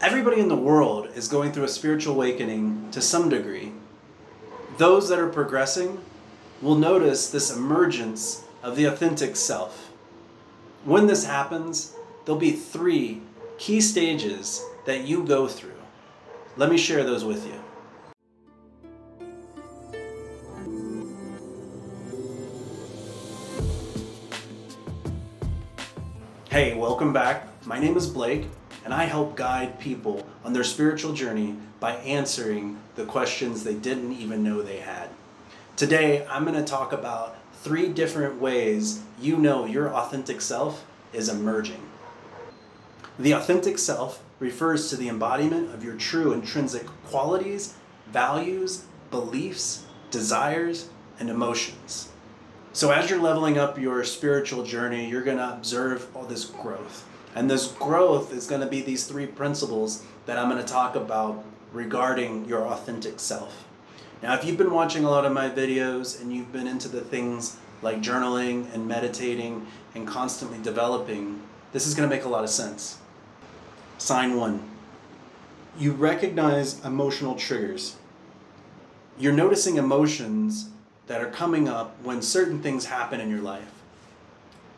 Everybody in the world is going through a spiritual awakening to some degree. Those that are progressing will notice this emergence of the authentic self. When this happens, there'll be 3 key stages that you go through. Let me share those with you. Hey, welcome back. My name is Blake, and I help guide people on their spiritual journey by answering the questions they didn't even know they had. Today, I'm going to talk about 3 different ways you know your authentic self is emerging. The authentic self refers to the embodiment of your true intrinsic qualities, values, beliefs, desires, and emotions. So as you're leveling up your spiritual journey, you're going to observe all this growth. And this growth is going to be these 3 principles that I'm going to talk about regarding your authentic self. Now, if you've been watching a lot of my videos and you've been into the things like journaling and meditating and constantly developing, this is going to make a lot of sense. Sign 1. You recognize emotional triggers. You're noticing emotions that are coming up when certain things happen in your life.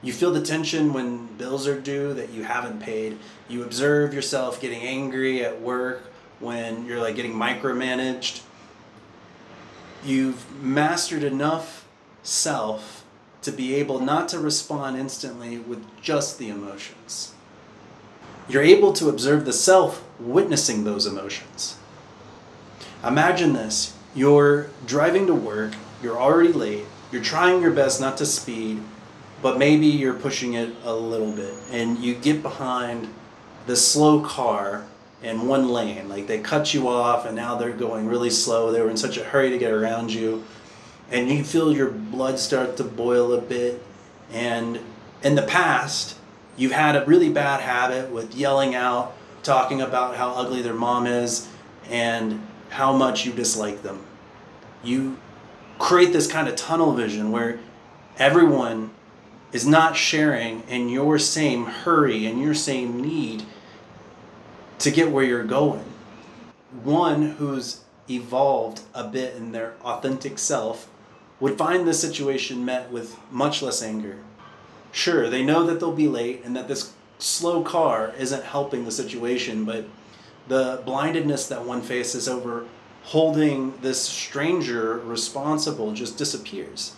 You feel the tension when bills are due that you haven't paid. You observe yourself getting angry at work when you're getting micromanaged. You've mastered enough self to be able not to respond instantly with just the emotions. You're able to observe the self witnessing those emotions. Imagine this. You're driving to work, you're already late, you're trying your best not to speed, but maybe you're pushing it a little bit, and you get behind the slow car in one lane. They cut you off and now they're going really slow. They were in such a hurry to get around you, and you feel your blood start to boil a bit. And in the past, you've had a really bad habit with yelling out, talking about how ugly their mom is and how much you dislike them. You create this kind of tunnel vision where everyone is not sharing in your same hurry and your same need to get where you're going. One who's evolved a bit in their authentic self would find this situation met with much less anger. Sure, they know that they'll be late and that this slow car isn't helping the situation, but the blindedness that one faces over holding this stranger responsible just disappears.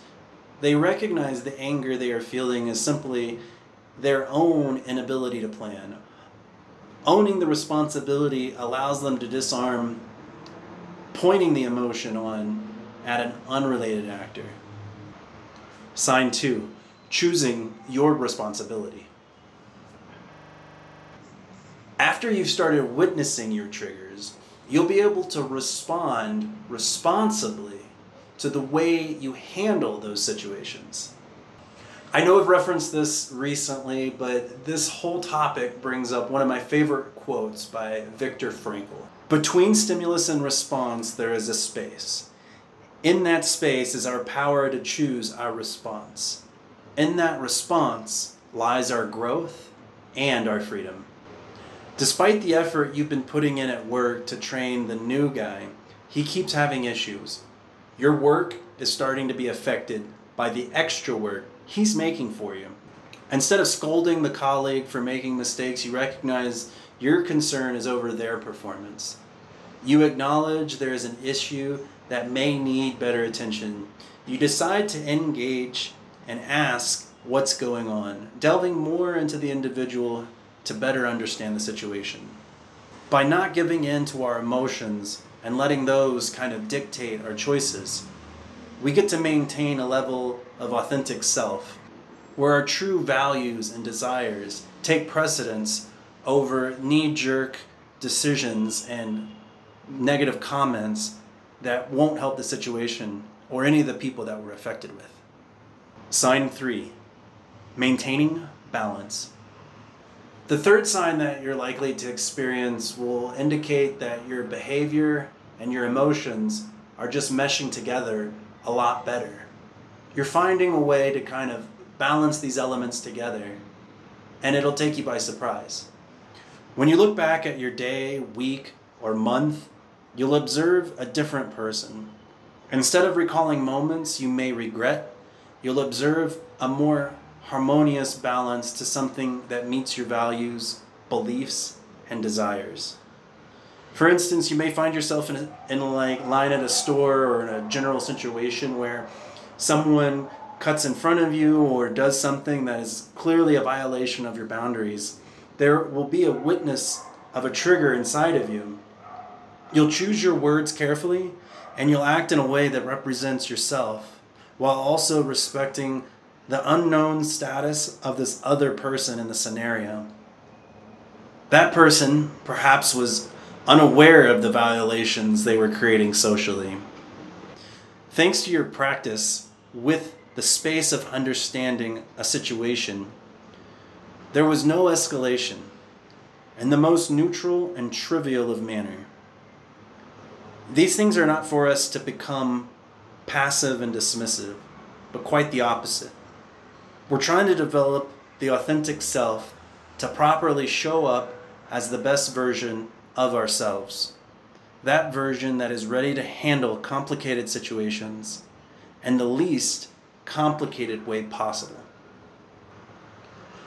They recognize the anger they are feeling is simply their own inability to plan. Owning the responsibility allows them to disarm pointing the emotion on at an unrelated actor. Sign 2, choosing your responsibility. After you've started witnessing your triggers, you'll be able to respond responsibly to the way you handle those situations. I know I've referenced this recently, but this whole topic brings up one of my favorite quotes by Viktor Frankl. Between stimulus and response, there is a space. In that space is our power to choose our response. In that response lies our growth and our freedom. Despite the effort you've been putting in at work to train the new guy, he keeps having issues. Your work is starting to be affected by the extra work he's making for you. Instead of scolding the colleague for making mistakes, you recognize your concern is over their performance. You acknowledge there is an issue that may need better attention. You decide to engage and ask what's going on, delving more into the individual to better understand the situation. By not giving in to our emotions and letting those kind of dictate our choices, we get to maintain a level of authentic self where our true values and desires take precedence over knee-jerk decisions and negative comments that won't help the situation or any of the people that we're affected with. Sign 3, maintaining balance. The third sign that you're likely to experience will indicate that your behavior and your emotions are just meshing together a lot better. You're finding a way to kind of balance these elements together, and it'll take you by surprise. When you look back at your day, week, or month, you'll observe a different person. Instead of recalling moments you may regret, you'll observe a more harmonious balance to something that meets your values, beliefs, and desires. For instance, you may find yourself in a line at a store or in a general situation where someone cuts in front of you or does something that is clearly a violation of your boundaries. There will be a witness of a trigger inside of you. You'll choose your words carefully, and you'll act in a way that represents yourself, while also respecting the unknown status of this other person in the scenario. That person perhaps was unaware of the violations they were creating socially. Thanks to your practice with the space of understanding a situation, there was no escalation, in the most neutral and trivial of manner. These things are not for us to become passive and dismissive, but quite the opposite. We're trying to develop the authentic self to properly show up as the best version of ourselves. That version that is ready to handle complicated situations in the least complicated way possible.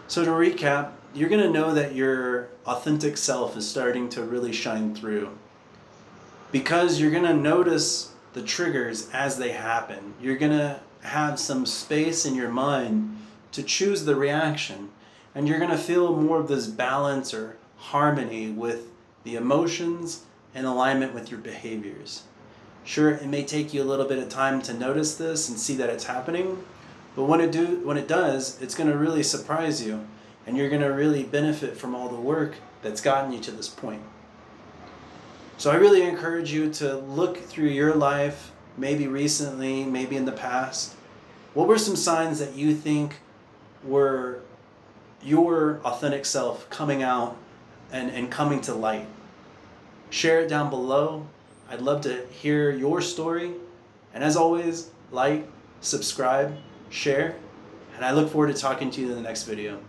So to recap, you're going to know that your authentic self is starting to really shine through, because you're going to notice the triggers as they happen. You're going to have some space in your mind to choose the reaction, and you're going to feel more of this balance or harmony with the emotions in alignment with your behaviors. Sure, it may take you a little bit of time to notice this and see that it's happening, but when it does, it's going to really surprise you, and you're going to really benefit from all the work that's gotten you to this point. So I really encourage you to look through your life, maybe recently, maybe in the past. What were some signs that you think were your authentic self coming out and coming to light? Share it down below. I'd love to hear your story. And as always, like, subscribe, share, and I look forward to talking to you in the next video.